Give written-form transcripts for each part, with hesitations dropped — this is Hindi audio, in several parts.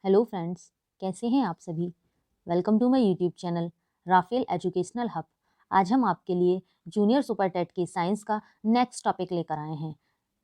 हेलो फ्रेंड्स, कैसे हैं आप सभी। Welcome to my YouTube channel Rafael educational hub. आज हम आपके लिए जूनियर सुपर टेट की साइंस का नेक्स्ट टॉपिक लेकर आए हैं।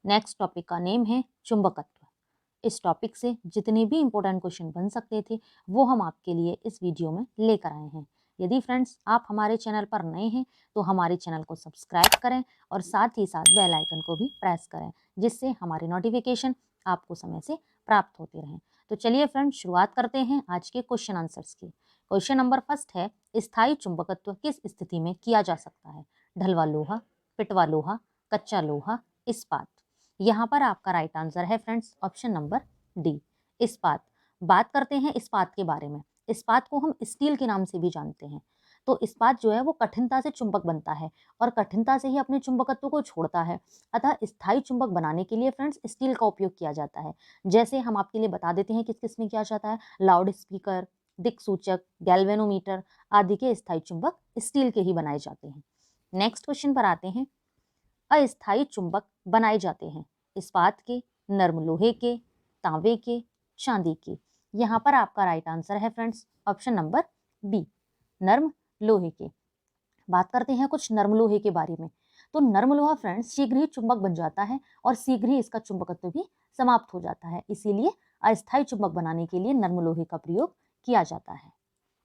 नेक्स्ट टॉपिक का नेम है चुंबकत्व। इस टॉपिक से जितने भी इम्पोर्टेंट क्वेश्चन बन सकते थे वो हम आपके लिए इस वीडियो में लेकर आए हैं। यदि फ्रेंड्स आप हमारे चैनल पर नए हैं तो हमारे चैनल को सब्सक्राइब करें और साथ ही साथ बेल आइकन को भी प्रेस करें, जिससे हमारे नोटिफिकेशन आपको समय से प्राप्त होते रहें। तो चलिए फ्रेंड्स, शुरुआत करते हैं आज के क्वेश्चन आंसर्स की। क्वेश्चन नंबर फर्स्ट है, स्थायी चुंबकत्व किस स्थिति में किया जा सकता है? ढलवा लोहा, पिटवा लोहा, कच्चा लोहा, इस्पात। यहाँ पर आपका राइट आंसर है फ्रेंड्स ऑप्शन नंबर डी, इस्पात। बात करते हैं इस्पात के बारे में। इस्पात को हम स्टील के नाम से भी जानते हैं। तो इस्पात जो है वो कठिनता से चुंबक बनता है और कठिनता से ही अपने चुंबकत्व को छोड़ता है। अतः स्थायी चुंबक बनाने के लिए फ्रेंड्स स्टील का उपयोग किया जाता है। जैसे हम आपके लिए बता देते हैं किस किस में किया जाता है। लाउड स्पीकर, दिक्सूचक, गैल्वेनोमीटर आदि के स्थायी चुंबक स्टील के ही बनाए जाते हैं। नेक्स्ट क्वेश्चन पर आते हैं। अस्थायी चुंबक बनाए जाते हैं इस्पात के, नर्म लोहे के, तांबे के, चांदी के। यहाँ पर आपका राइट आंसर है फ्रेंड्स ऑप्शन नंबर बी, नर्म लोहे के। बात करते हैं कुछ नर्म लोहे के बारे में। तो नर्म लोहा फ्रेंड्स शीघ्र ही चुंबक बन जाता है और शीघ्र ही इसका चुंबकत्व भी समाप्त हो जाता है। इसीलिए अस्थायी चुंबक बनाने के लिए नर्म लोहे का प्रयोग किया जाता है।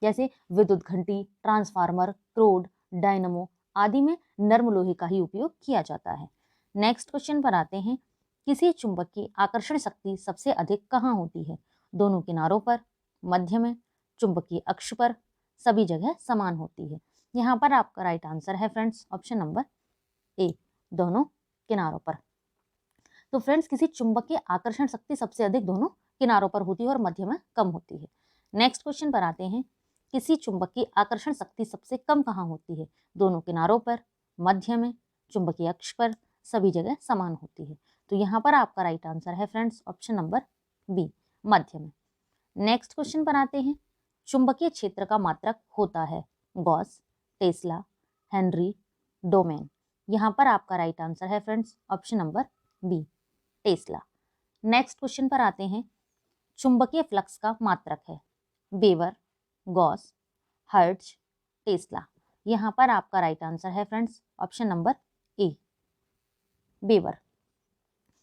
जैसे विद्युत घंटी, ट्रांसफार्मर, क्रोड, डायनमो आदि में नर्म लोहे का ही उपयोग किया जाता है। नेक्स्ट क्वेश्चन पर आते हैं। किसी चुंबक की आकर्षण शक्ति सबसे अधिक कहाँ होती है? दोनों किनारों पर, मध्य में, चुंबकीय अक्ष पर, सभी जगह समान होती है। यहाँ पर आपका राइट आंसर है फ्रेंड्स ऑप्शन नंबर ए, दोनों किनारों पर। तो फ्रेंड्स किसी चुंबक की आकर्षण शक्ति सबसे अधिक दोनों किनारों पर होती है और मध्य में कम होती है। नेक्स्ट क्वेश्चन पर आते हैं। किसी चुंबक की आकर्षण शक्ति सबसे कम कहाँ होती है? दोनों किनारों पर, मध्य में, चुंबकीय अक्ष पर, सभी जगह समान होती है। तो यहाँ पर आपका राइट आंसर है फ्रेंड्स ऑप्शन नंबर बी, मध्य में। नेक्स्ट क्वेश्चन पर आते हैं। चुंबकीय क्षेत्र का मात्रक होता है गॉस, टेस्ला, हेनरी, डोमेन। यहाँ पर आपका राइट आंसर है friends option number B, Tesla. Next question पर आते हैं। चुंबकीय फ्लक्स का मात्रक है वेबर, गॉस, हर्ट्ज, टेस्ला। यहाँ पर आपका राइट आंसर है फ्रेंड्स ऑप्शन नंबर ए, वेबर।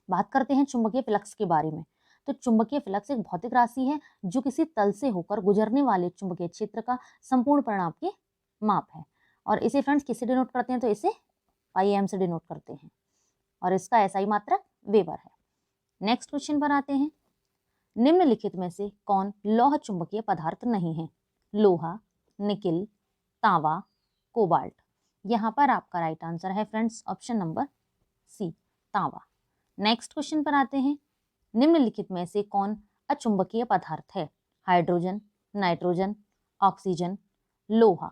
बात करते हैं चुंबकीय फ्लक्स के बारे में। तो चुंबकीय फ्लक्स एक भौतिक राशि है जो किसी तल से होकर गुजरने वाले चुंबकीय क्षेत्र का संपूर्ण परिमाण के माप है। और इसे फ्रेंड्स किससे डिनोट करते हैं? तो इसे पाई से डिनोट करते हैं और इसका एसआई मात्रक वेबर है। नेक्स्ट क्वेश्चन पर आते हैं। निम्नलिखित में से कौन लौह चुंबकीय पदार्थ नहीं है? लोहा, निकिल, तांबा, कोबाल्ट। यहाँ पर आपका राइट आंसर है फ्रेंड्स ऑप्शन नंबर सी, तांबा। नेक्स्ट क्वेश्चन पर आते हैं। निम्नलिखित में से कौन अचुंबकीय पदार्थ है? हाइड्रोजन, नाइट्रोजन, ऑक्सीजन, लोहा।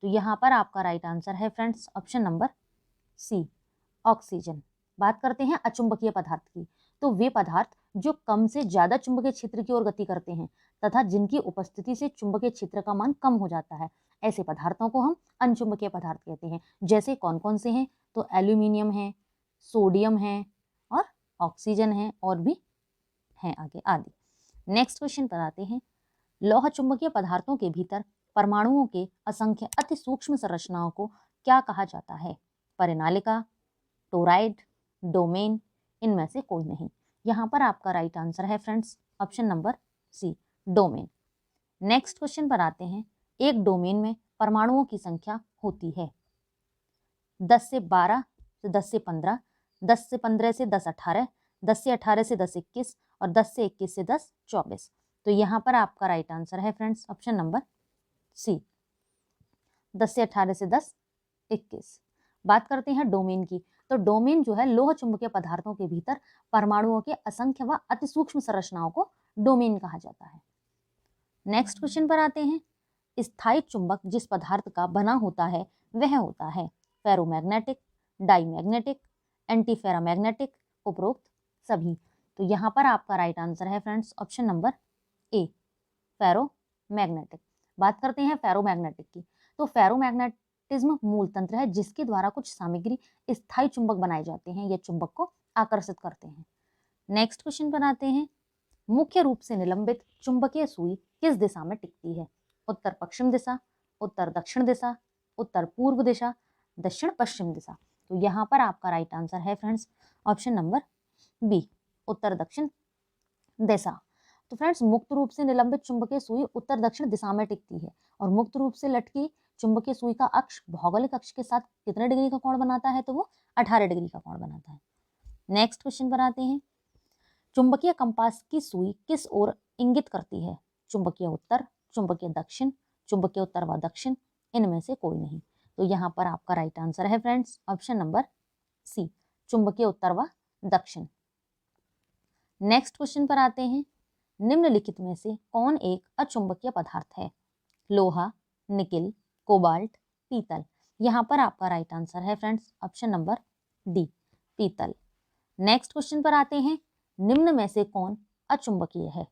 तो यहाँ पर आपका राइट आंसर है friends option number C, oxygen. बात करते हैं अचुंबकीय पदार्थ की। तो वे पदार्थ जो कम से ज्यादा चुंबकीय क्षेत्र की ओर गति करते हैं तथा जिनकी उपस्थिति से चुंबकीय क्षेत्र का मान कम हो जाता है, ऐसे पदार्थों को हम अनचुंबकीय पदार्थ कहते हैं। जैसे कौन कौन से हैं? तो एल्यूमिनियम है, सोडियम है और ऑक्सीजन है और भी हैं आगे आदि। नेक्स्ट क्वेश्चन पर आते हैं। लौह चुंबकीय पदार्थों के भीतर परमाणुओं के असंख्य अति सूक्ष्म संरचनाओं को क्या कहा जाता है? परिनालिका, टोराइड, डोमेन, इनमें से कोई नहीं। यहाँ पर आपका राइट आंसर है friends option number C, domain. Next question पर आते हैं। एक डोमेन में परमाणुओं की संख्या होती है 10 से 12 से 10 से 15, 10 से 15 से 10 18, 10 से 18 से 10 21 और 10 से 21 से 10 24। तो यहाँ पर आपका राइट आंसर है फ्रेंड्स ऑप्शन नंबर सी, 10 से 18 से 10 21। बात करते हैं डोमेन की। तो डोमेन जो है लोह चुंबकीय पदार्थों के भीतर परमाणुओं के असंख्य व अति सूक्ष्म संरचनाओं को डोमेन कहा जाता है। नेक्स्ट क्वेश्चन पर आते हैं। स्थायी चुंबक जिस पदार्थ का बना होता है वह होता है फेरोमैग्नेटिक, डाईमैग्नेटिक, एंटीफेरामैग्नेटिक, उपरोक्त सभी। तो यहाँ पर आपका राइट आंसर है फ्रेंड्स ऑप्शन नंबर ए, फेरोमैग्नेटिक। बात करते हैं फेरोमैग्नेटिक की। तो फेरोमैग्नेटिज्म मूल तंत्र है जिसके द्वारा कुछ सामग्री स्थायी चुंबक बनाए जाते हैं या चुंबक को आकर्षित करते हैं। नेक्स्ट क्वेश्चन पर आते हैं। मुख्य रूप से निलंबित चुंबकीय सुई किस दिशा में टिकती है? उत्तर पश्चिम दिशा, उत्तर दक्षिण दिशा, उत्तर पूर्व दिशा, दक्षिण पश्चिम दिशा। तो यहाँ पर आपका राइट आंसर है फ्रेंड्स ऑप्शन नंबर बी, उत्तर दक्षिण दिशा। तो फ्रेंड्स मुक्त रूप से निलंबित चुंबकीय सुई उत्तर दक्षिण दिशा में टिकती है और मुक्त रूप से लटकी चुंबकीय सुई का अक्ष भौगोलिक अक्ष के साथ कितने डिग्री का कोण बनाता है? तो वो 18 डिग्री का कोण बनाता है। नेक्स्ट क्वेश्चन पर आते हैं। चुंबकीय कंपास की सुई किस ओर इंगित करती है? चुंबकीय उत्तर, चुंबकीय दक्षिण, चुंबकीय उत्तर व दक्षिण, इनमें से कोई नहीं। तो यहाँ पर आपका राइट आंसर है फ्रेंड्स ऑप्शन नंबर सी, चुंबकीय उत्तर व दक्षिण। नेक्स्ट क्वेश्चन पर आते हैं। निम्नलिखित में से कौन एक अचुंबकीय पदार्थ है? लोहा, निकिल, कोबाल्ट, पीतल। यहाँ पर आपका राइट आंसर है फ्रेंड्स ऑप्शन नंबर डी, पीतल। नेक्स्ट क्वेश्चन पर आते हैं। निम्न में से कौन अचुंबकीय है?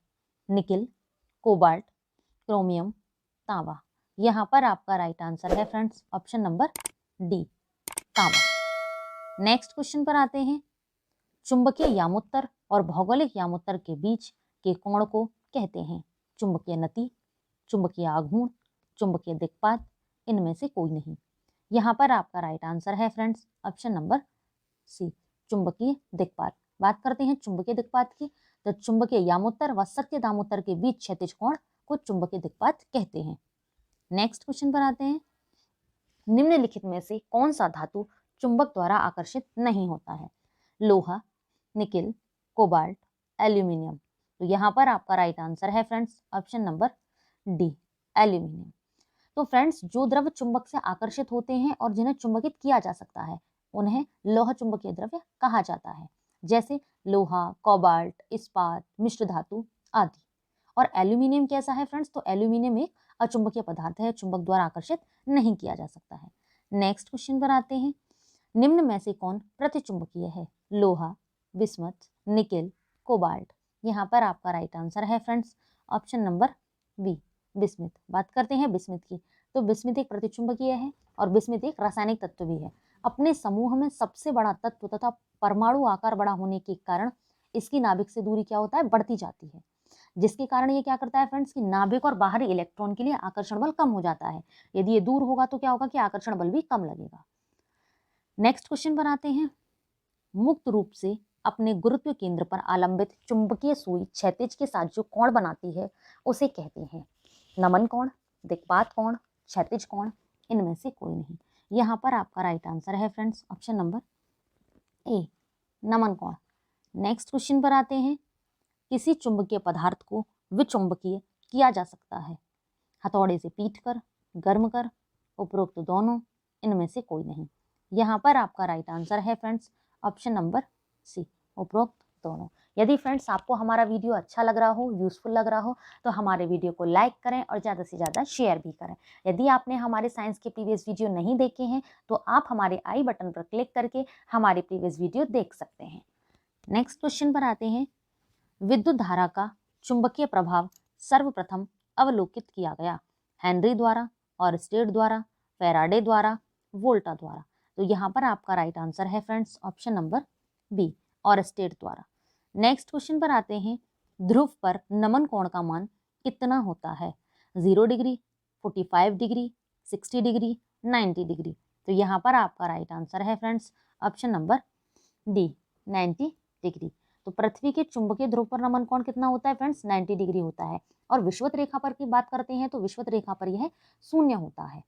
निकिल, कोबाल्ट, क्रोमियम, तांबा। यहाँ पर आपका राइट आंसर है फ्रेंड्स ऑप्शन नंबर डी, तांबा। नेक्स्ट क्वेश्चन पर आते हैं। चुंबकीय यामोत्तर और भौगोलिक यामोत्तर के बीच के कोण को कहते हैं? चुंबकीय नति, चुंबकीय आघूर्ण, चुंबकीय दिक्पात, इनमें से कोई नहीं। यहाँ पर आपका राइट आंसर है फ्रेंड्स ऑप्शन नंबर सी, चुंबकीय दिक्पात। बात करते हैं चुंबकीय दिक्पात की, तो चुंबकीय यामोत्तर व सत्य दामोत्तर के बीच क्षैतिज कोण को चुंबकीय दिक्पात कहते हैं। नेक्स्ट क्वेश्चन पर आते हैं। निम्नलिखित में से कौन सा धातु चुंबक द्वारा आकर्षित नहीं होता है? लोहा, निकिल, कोबाल्ट, एल्यूमिनियम। तो यहाँ पर आपका राइट आंसर है friends option number D, aluminium. तो फ्रेंड्स जो द्रव्य चुंबक से आकर्षित होते हैं और जिन्हें चुंबकित किया जा सकता है उन्हें लोह चुंबकीय द्रव्य कहा जाता है, जैसे लोहा, कोबाल्ट, इस्पात, मिश्र धातु आदि। और एल्यूमिनियम कैसा है फ्रेंड्स? तो एल्यूमिनियम एक अचुंबकीय पदार्थ है, चुंबक द्वारा आकर्षित नहीं किया जा सकता है। नेक्स्ट क्वेश्चन पर आते हैं। निम्न में से कौन प्रतिचुंबकीय है? लोहा, बिस्मथ, निकिल, कोबाल्ट। यहाँ पर आपका राइट आंसर है friends option number B, bismuth. बात करते हैं बिस्मिथ की, तो बिस्मिथ एक प्रतिचुंबकीय है और बिस्मिथ एक रासायनिक तत्व भी है। अपने समूह में सबसे बड़ा तत्व तथा परमाणु आकार बड़ा होने के कारण इसकी नाभिक से दूरी क्या होता है? बढ़ती जाती है, जिसके कारण ये क्या करता है फ्रेंड्स कि नाभिक और बाहरी इलेक्ट्रॉन के लिए आकर्षण बल कम हो जाता है। यदि ये दूर होगा तो क्या होगा कि आकर्षण बल भी कम लगेगा। नेक्स्ट क्वेश्चन पर आते हैं। मुक्त रूप से अपने गुरुत्व केंद्र पर आलंबित चुंबकीय सुई क्षैतिज के साथ जो कोण बनाती है उसे कहते हैं? नमन कोण, दिक्पात कोण, क्षैतिज कोण, इनमें से कोई नहीं। यहाँ पर आपका राइट आंसर है फ्रेंड्स ऑप्शन नंबर ए, नमन कोण। नेक्स्ट क्वेश्चन पर आते हैं। किसी चुंबकीय पदार्थ को विचुंबकीय किया जा सकता है? हथौड़े से पीट कर, गर्म कर, उपरोक्त दोनों, इनमें से कोई नहीं। यहाँ पर आपका राइट आंसर है फ्रेंड्स ऑप्शन नंबर सी, उपरोक्त दोनों। यदि फ्रेंड्स आपको हमारा वीडियो अच्छा लग रहा हो, यूजफुल लग रहा हो, तो हमारे वीडियो को लाइक करें और ज़्यादा से ज़्यादा शेयर भी करें। यदि आपने हमारे साइंस के प्रीवियस वीडियो नहीं देखे हैं तो आप हमारे आई बटन पर क्लिक करके हमारे प्रीवियस वीडियो देख सकते हैं। नेक्स्ट क्वेश्चन पर आते हैं। विद्युत धारा का चुंबकीय प्रभाव सर्वप्रथम अवलोकित किया गया? हेनरी द्वारा, ऑरस्टेड द्वारा, फैराडे द्वारा, वोल्टा द्वारा। तो यहाँ पर आपका राइट आंसर है friends option number B, Oersted द्वारा। नेक्स्ट क्वेश्चन पर आते हैं। ध्रुव पर नमन कोण का मान कितना होता है? 0 डिग्री, 45 डिग्री, 60 डिग्री, 90 डिग्री। तो यहाँ पर आपका राइट आंसर है friends option number D, 90 degree. तो पृथ्वी के चुंबकीय ध्रुव पर नमन कोण कितना होता है फ्रेंड्स? 90 डिग्री होता है। और विषुवत रेखा पर की बात करते हैं तो विषुवत रेखा पर यह 0 होता है।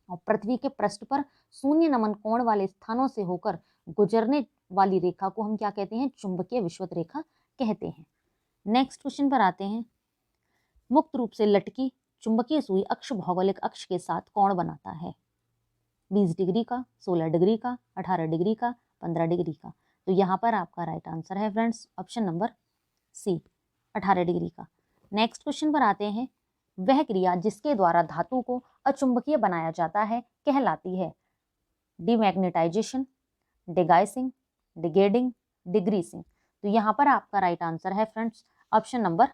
और पृथ्वी के पृष्ठ पर शून्य नमन कोण वाले स्थानों से होकर गुजरने वाली रेखा को हम क्या कहते हैं? चुंबकीय विषुवत रेखा कहते हैं। नेक्स्ट क्वेश्चन पर आते हैं। मुक्त रूप से लटकी चुंबकीय सुई अक्ष भौगोलिक अक्ष के साथ कोण बनाता है? 20 डिग्री का, 16 डिग्री का, 18 डिग्री का, 15 डिग्री का। तो यहाँ पर आपका राइट आंसर है friends option number C, 18 degree का। नेक्स्ट क्वेश्चन पर आते हैं। वह क्रिया जिसके द्वारा धातु को अचुंबकीय बनाया जाता है कहलाती है? डीमैग्नेटाइजेशन, डिगाइसिंग, डिगेडिंग, डिग्रीसिंग। तो यहाँ पर आपका राइट आंसर है friends option number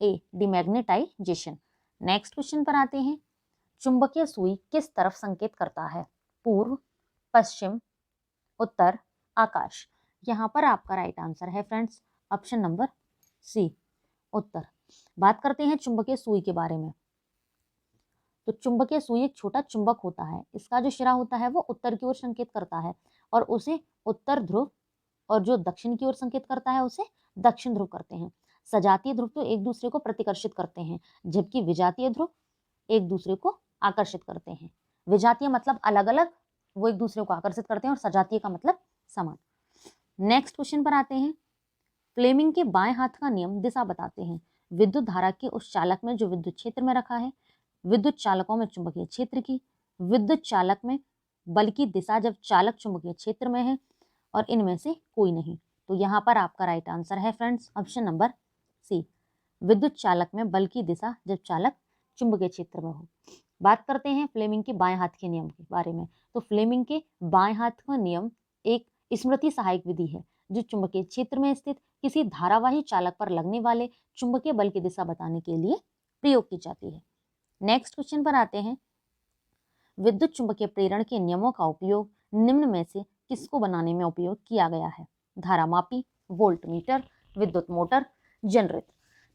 A, demagnetisation. Next question पर आते हैं। चुंबकीय सुई किस तरफ संकेत करता है? पूर्व, पश्चिम, उत्तर, आकाश। यहाँ पर आपका राइट आंसर है फ्रेंड्स ऑप्शन नंबर सी, उत्तर। बात करते हैं चुंबकीय सुई के बारे में। तो चुंबकीय सुई एक छोटा चुंबक होता है। इसका जो शिरा होता है वो उत्तर की ओर संकेत करता है और उसे उत्तर ध्रुव, और जो दक्षिण की ओर संकेत करता है उसे दक्षिण ध्रुव करते हैं। सजातीय ध्रुव तो एक दूसरे को प्रतिकर्षित करते हैं, जबकि विजातीय ध्रुव एक दूसरे को आकर्षित करते हैं। विजातीय मतलब अलग अलग, वो एक दूसरे को आकर्षित करते हैं, और सजातीय का मतलब समान। नेक्स्ट क्वेश्चन पर आते हैं। फ्लेमिंग के बाएं हाथ का नियम दिशा बताते हैं। विद्युत धारा के उस चालक में जो विद्युत क्षेत्र में रखा है, विद्युत चालकों में चुंबकीय क्षेत्र की, विद्युत चालक में बल की दिशा जब चालक चुंबकीय क्षेत्र में है, और इनमें से कोई नहीं। तो यहाँ पर आपका राइट आंसर है फ्रेंड्स ऑप्शन नंबर सी, विद्युत चालक में बल की दिशा जब चालक चुंबकीय क्षेत्र में हो। बात करते हैं फ्लेमिंग के बाएं हाथ के नियम के बारे में। तो फ्लेमिंग के बाएं हाथ का नियम एक स्मृति सहायक विधि है जो चुंबकीय क्षेत्र में स्थित किसी धारावाही चालक पर लगने वाले चुंबकीय बल की दिशा बताने के लिए प्रयोग की जाती है। नेक्स्ट क्वेश्चन पर आते हैं। विद्युत चुंबकीय प्रेरण के नियमों का उपयोग निम्न में से किसको बनाने में उपयोग किया गया है? धारामापी, वोल्टमीटर, विद्युत मोटर, जनरेटर।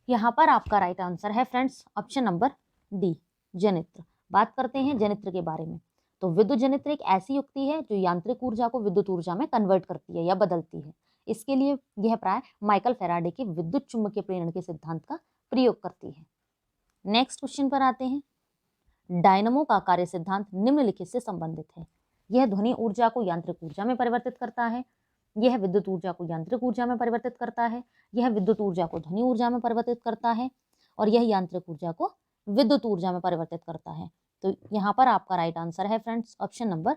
यहाँ पर आपका राइट आंसर है फ्रेंड्स ऑप्शन नंबर डी, जनित्र। बात करते हैं जनित्र के बारे में। तो विद्युत जनित्र एक ऐसी युक्ति है जो यांत्रिक ऊर्जा को विद्युत ऊर्जा में कन्वर्ट करती है या बदलती है। इसके लिए यह प्राय माइकल फैराडे के विद्युत चुंबकीय प्रेरण के सिद्धांत का प्रयोग करती है। नेक्स्ट क्वेश्चन पर आते हैं। डायनमो का कार्य सिद्धांत निम्नलिखित से संबंधित है। यह ध्वनि ऊर्जा को यांत्रिक ऊर्जा में परिवर्तित करता है, यह विद्युत ऊर्जा को यांत्रिक ऊर्जा में परिवर्तित करता है, यह विद्युत ऊर्जा को ध्वनि ऊर्जा में परिवर्तित करता है, और यह यांत्रिक ऊर्जा को विद्युत ऊर्जा में परिवर्तित करता है। तो यहाँ पर आपका राइट आंसर है फ्रेंड्स ऑप्शन नंबर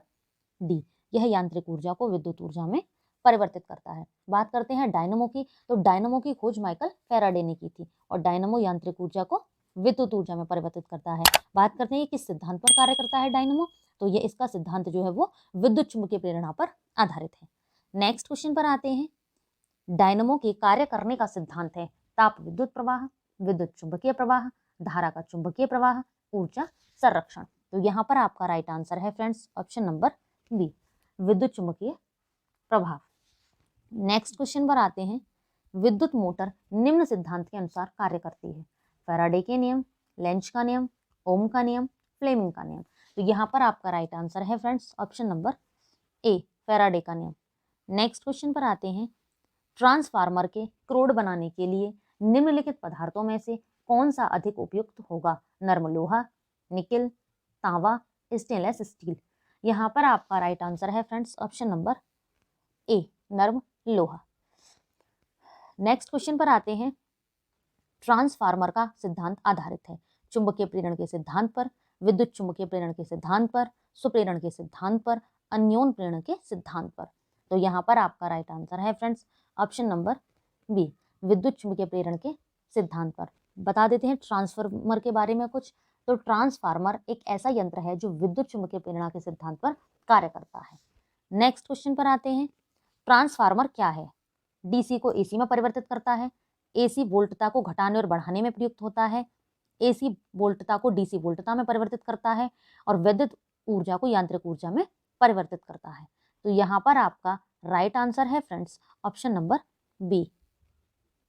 डी, यह यांत्रिक ऊर्जा को विद्युत ऊर्जा में परिवर्तित करता है। बात करते हैं डायनमो की। तो डायनमो की खोज माइकल फैराडे ने की थी, और डायनमो यांत्रिक ऊर्जा को विद्युत ऊर्जा में परिवर्तित करता है। बात करते हैं किस सिद्धांत पर कार्य करता है डायनमो। तो ये इसका सिद्धांत जो है वो विद्युत चुंबकीय प्रेरणा पर आधारित है। नेक्स्ट क्वेश्चन पर आते हैं। डायनमो के कार्य करने का सिद्धांत है ताप विद्युत प्रवाह, विद्युत चुंबकीय प्रवाह, धारा का चुंबकीय प्रवाह, ऊर्जा संरक्षण। तो यहाँ पर आपका राइट आंसर है फ्रेंड्स ऑप्शन नंबर बी, विद्युत चुंबकीय प्रभाव। नेक्स्ट क्वेश्चन पर आते हैं। विद्युत मोटर निम्न सिद्धांत के अनुसार कार्य करती है। फैराडे के नियम, लेंज का नियम, ओम का नियम, फ्लेमिंग का नियम। तो यहाँ पर आपका राइट आंसर है फ्रेंड्स ऑप्शन नंबर ए, फैराडे का नियम। नेक्स्ट क्वेश्चन पर आते हैं। ट्रांसफार्मर के क्रोड बनाने के लिए निम्नलिखित पदार्थों में से कौन सा अधिक उपयुक्त होगा? नर्म लोहा, निकिल, तांबा, स्टेनलेस स्टील। यहाँ पर आपका राइट आंसर है फ्रेंड्स ऑप्शन नंबर ए, नर्म लोहा। नेक्स्ट क्वेश्चन पर आते हैं। ट्रांसफार्मर का सिद्धांत आधारित है चुंबकीय प्रेरण के सिद्धांत पर, विद्युत चुंबकीय प्रेरण के सिद्धांत पर, सुप्रेरण के सिद्धांत पर, अन्योन प्रेरण के सिद्धांत पर। तो यहाँ पर आपका राइट आंसर है फ्रेंड्स ऑप्शन नंबर बी, विद्युत चुंबकीय प्रेरण के सिद्धांत पर। बता देते हैं ट्रांसफार्मर के बारे में कुछ। तो ट्रांसफार्मर एक ऐसा यंत्र है जो विद्युत चुंबकीय प्रेरणा के सिद्धांत पर कार्य करता है। नेक्स्ट क्वेश्चन पर आते हैं। ट्रांसफार्मर क्या है? डीसी को एसी में परिवर्तित करता है, एसी वोल्टता को घटाने और बढ़ाने में प्रयुक्त होता है, एसी वोल्टता को डीसी वोल्टता में परिवर्तित करता है, और विद्युत ऊर्जा को यांत्रिक ऊर्जा में परिवर्तित करता है। तो यहाँ पर आपका राइट आंसर है friends option number B,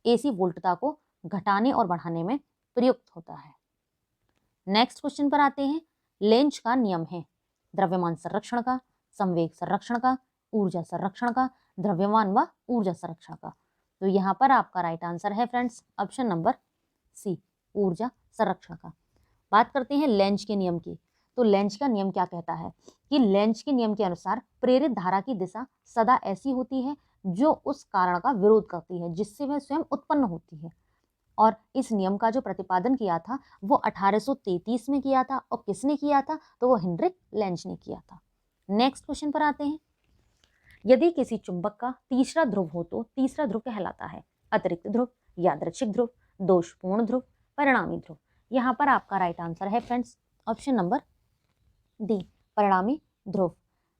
AC वोल्टता को घटाने और बढ़ाने में प्रयुक्त होता है। नेक्स्ट क्वेश्चन पर आते हैं। लेंज का नियम है द्रव्यमान संरक्षण का, संवेग संरक्षण का, ऊर्जा संरक्षण का, द्रव्यमान व ऊर्जा संरक्षण का। तो यहाँ पर आपका राइट आंसर है फ्रेंड्स ऑप्शन नंबर सी, ऊर्जा संरक्षण का। बात करते हैं लेंज के नियम की। तो लेंज का नियम क्या कहता है कि लेंज के नियम के अनुसार प्रेरित धारा की दिशा सदा ऐसी होती है जो उस कारण का विरोध करती है जिससे वह स्वयं उत्पन्न होती है। और इस नियम का जो प्रतिपादन किया था वो 1833 में किया था, और किसने किया था? तो वो हेनरिक लेंज ने किया था। नेक्स्ट क्वेश्चन पर आते हैं। यदि किसी चुंबक का तीसरा ध्रुव हो तो तीसरा ध्रुव कहलाता है अतिरिक्त ध्रुव, यादृच्छिक ध्रुव, दोषपूर्ण ध्रुव, परिणामी ध्रुव। यहाँ पर आपका राइट आंसर है फ्रेंड्स ऑप्शन नंबर डी, परिणामी ध्रुव।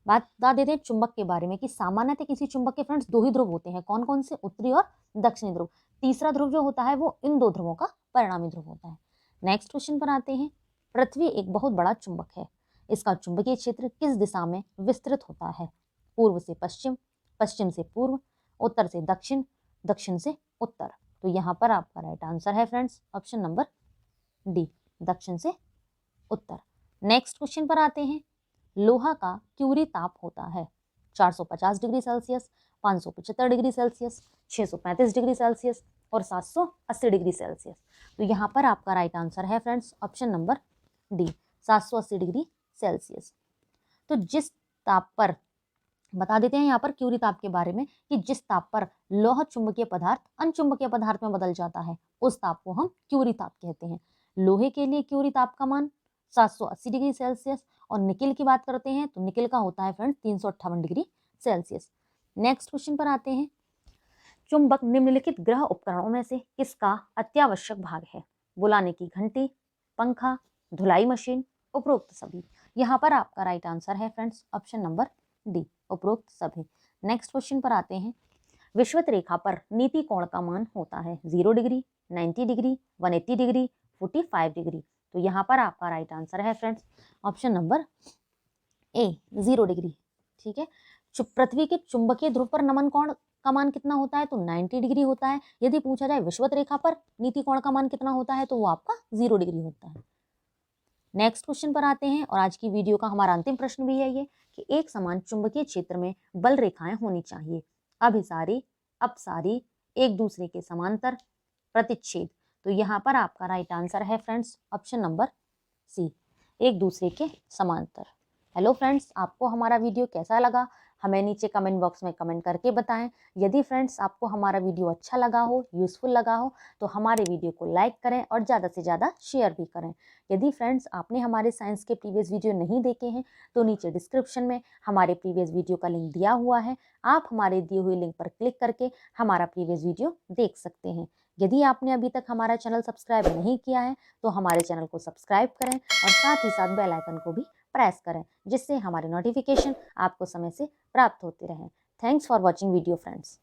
बात बता देते हैं चुंबक के बारे में कि सामान्यतः किसी चुंबक के फ्रेंड्स दो ही ध्रुव होते हैं। कौन कौन से? उत्तरी और दक्षिणी ध्रुव। तीसरा ध्रुव जो होता है वो इन दो ध्रुवों का परिणामी ध्रुव होता है। नेक्स्ट क्वेश्चन पर आते हैं। पृथ्वी एक बहुत बड़ा चुंबक है, इसका चुंबकीय क्षेत्र किस दिशा में विस्तृत होता है? पूर्व से पश्चिम, पश्चिम से पूर्व, उत्तर से दक्षिण, दक्षिण से उत्तर। तो यहाँ पर आपका राइट आंसर है फ्रेंड्स ऑप्शन नंबर डी, दक्षिण से उत्तर। नेक्स्ट क्वेश्चन पर आते हैं। लोहा का क्यूरी ताप होता है 450 degree Celsius, 575 degree Celsius, 635 degree Celsius और 780 डिग्री सेल्सियस। तो यहाँ पर आपका राइट आंसर है friends option number D, 780 degree Celsius. तो जिस ताप पर, बता देते हैं यहाँ पर क्यूरी ताप के बारे में कि जिस ताप पर लौह चुंबकीय पदार्थ अनचुंबकीय पदार्थ में बदल जाता है उस ताप को हम क्यूरी ताप कहते हैं। लोहे के लिए क्यूरी ताप का मान 780 डिग्री सेल्सियस और निकिल की बात करते हैं तो निकिल का होता है friends 358 degree Celsius. Next question पर आते हैं। चुंबक निम्नलिखित गृह उपकरणों में से किसका अत्यावश्यक भाग है? बुलाने की घंटी, पंखा, धुलाई मशीन, उपरोक्त सभी। यहाँ पर आपका राइट आंसर है फ्रेंड्स ऑप्शन नंबर डी, उपरोक्त सभी। नेक्स्ट क्वेश्चन पर आते हैं। विषुवत रेखा पर नीति कोण का मान होता है 0 डिग्री, 90 डिग्री, 180 डिग्री, 45 डिग्री। तो यहाँ पर आपका राइट आंसर है फ्रेंड्स ऑप्शन नंबर ए, 0 डिग्री। ठीक है। पृथ्वी के चुंबकीय ध्रुव पर नमन कोण का मान कितना होता है? तो 90 डिग्री होता है। यदि पूछा जाए विषुवत रेखा पर नीति कोण का मान कितना होता है तो वो आपका 0 डिग्री होता है। नेक्स्ट क्वेश्चन पर आते हैं और आज की वीडियो का हमारा अंतिम प्रश्न भी है ये कि एक समान चुंबकीय क्षेत्र में बल रेखाएं होनी चाहिए। अभिसारी, अपसारी, एक दूसरे के समांतर, प्रतिच्छेद। तो यहाँ पर आपका राइट आंसर है फ्रेंड्स ऑप्शन नंबर सी, एक दूसरे के समांतर। हेलो फ्रेंड्स, आपको हमारा वीडियो कैसा लगा हमें नीचे कमेंट बॉक्स में कमेंट करके बताएं। यदि फ्रेंड्स आपको हमारा वीडियो अच्छा लगा हो, यूज़फुल लगा हो तो हमारे वीडियो को लाइक करें और ज़्यादा से ज़्यादा शेयर भी करें। यदि फ्रेंड्स आपने हमारे साइंस के प्रीवियस वीडियो नहीं देखे हैं तो नीचे डिस्क्रिप्शन में हमारे प्रीवियस वीडियो का लिंक दिया हुआ है, आप हमारे दिए हुए लिंक पर क्लिक करके हमारा प्रीवियस वीडियो देख सकते हैं। यदि आपने अभी तक हमारा चैनल सब्सक्राइब नहीं किया है तो हमारे चैनल को सब्सक्राइब करें और साथ ही साथ बेल आइकन को भी प्रेस करें जिससे हमारे नोटिफिकेशन आपको समय से प्राप्त होते रहें। Thanks for watching video friends.